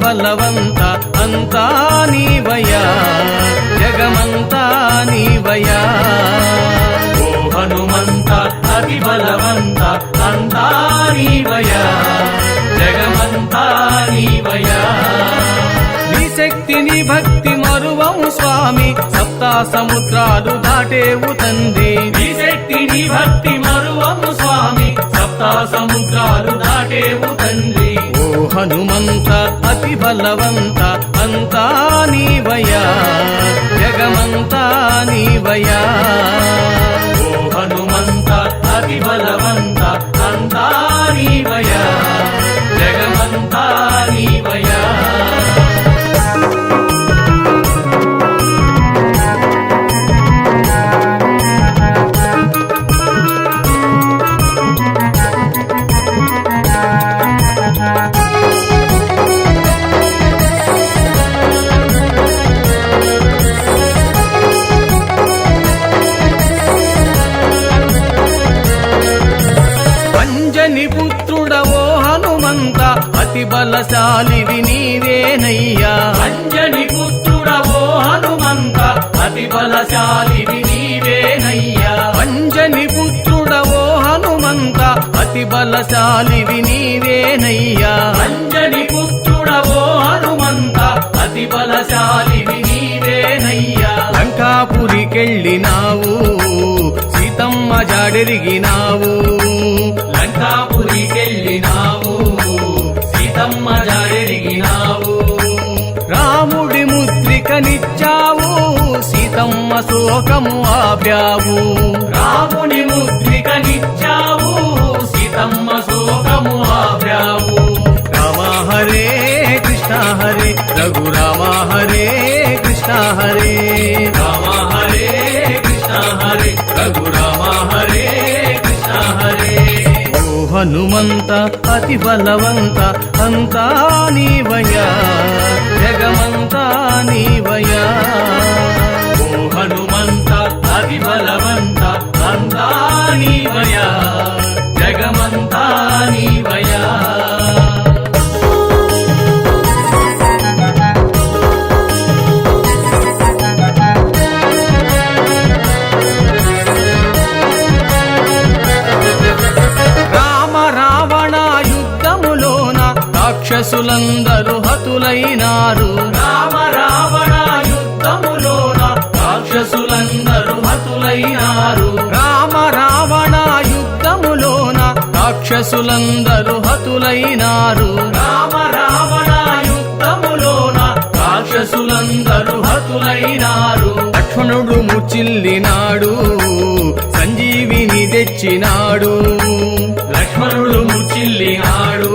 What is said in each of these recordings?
బలవంత అంతా నీవయ్యా జగమంతా నీవయ్యా ఓ హనుమంత అతి బలవంత అంతా నీవయ్యా జగమంతా నీవయ్యా నీ శక్తిని భక్తి మరువము స్వామి సప్తా సముద్రాలు దాటేవు తండ్రి నీ శక్తిని భక్తి మరువము స్వామి సప్తా సముద్రాలు దాటేవు తండ్రి ఓ హనుమంత అతి బలవంత అంతా నీవయ్యా జగమంతా నీవయ్యా ఓ హనుమంత అతి బలవంత అంతా నీవయ్యా జగమంతా నీవయ్యా అంజని పుత్రుడవో హనుమంత అతి బలశాలివి నీవేనయ్యా అంజని పుత్రుడవో హనుమంత అతి బలశాలివి నీవేనయ్యా అంజని పుత్రుడవో హనుమంత అతి బలశాలివి నీవేనయ్యా అంజని పుత్రుడవో హనుమంత అతి బలశాలివి నీవేనయ్యా లంకాపురికెళ్ళినావు సీతమ్మ జాడెరిగినావు లంకాపురికెళ్ళినావు సీతమ్మ జాడెరిగినావు రాముడి ముద్రికనిచ్చావు సీతమ్మ శోకము ఆప్యావు రాముని ముద్రికనిచ్చావు సీతమ్మ శోకము ఆప్యావు రామ హరే కృష్ణ హరే రఘురామ హరే కృష్ణ హరే రామ హరే కృష్ణ హరే రఘురామ హరే కృష్ణ హరే ఓ హనుమంత అతి బలవంత అంతా నీవయ్యా జగమంతా నీవయ్యా ఓ హనుమంత అతి బలవంత అంతా నీవయ్యా జగమంతా నీవయ్యా రామ రావణ యుద్ధములోన రాక్షసులందరూ హతులైనారు రామ రావణ యుద్ధములోన రాక్షసులందరూ హతులైనారు రామ రావణ యుద్ధములోన రాక్షసులందరూ హతులైనారు రామ రావణ యుద్ధములోన రాక్షసులందరూ హతులైనారు లక్ష్మణుడు ముచ్చిల్లినాడు సంజీవిని తెచ్చినాడు లక్ష్మణుడు ముచ్చిల్లినాడు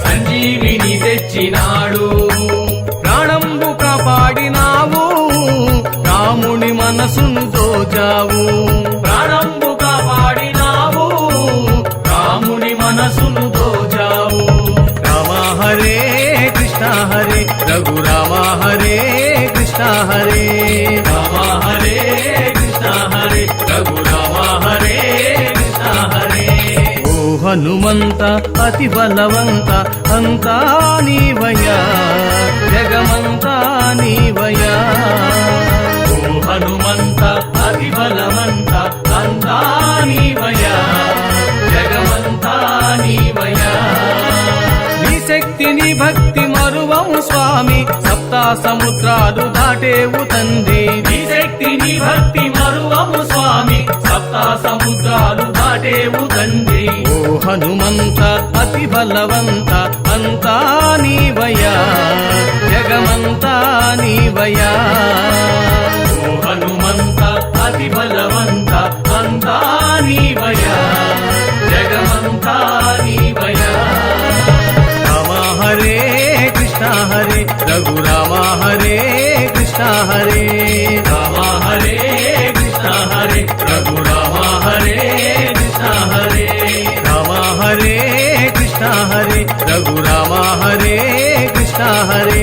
సంజీవిని తెచ్చినాడు ప్రాణంబు కాపాడినావు రాముని మనసును దోచావు ప్రాణంబు కాపాడినావు రాముని మనసును దోచావు రామ హరే కృష్ణ హరే రఘురామ హరే కృష్ణ హరే రామ హరే కృష్ణ హరే రఘురామ హరే కృష్ణ హరే ఓ హనుమంత అతి బలవంత అంతా నీవయ్యా జగమంతా నీవయ్యా ఓ హనుమంత అతి బలవంత అంతా నీవయ్యా జగమంతా నీవయ్యా నీ శక్తిని భక్తి మరువము స్వామి సప్తా సముద్రాలు దాటేవు తండ్రి నీ శక్తిని భక్తి మరువము స్వామి సప్తా సముద్రాలు దాటేవు తండ్రి ఓ హనుమంత అతి బలవంత అంతా నీవయ్యా జగమంతా నీవయ్యా ఓ హనుమంత అతి బలవంత అంతా నీవయ్యా జగమంతా నీవయ్యా రామ హరే కృష్ణ హరే రఘురామ హరే కృష్ణ హరే రామ హరే కృష్ణ హరే రఘురామ హరే కృష్ణ హరే రామ హరే కృష్ణ హరే రఘురామ హరే కృష్ణ హరే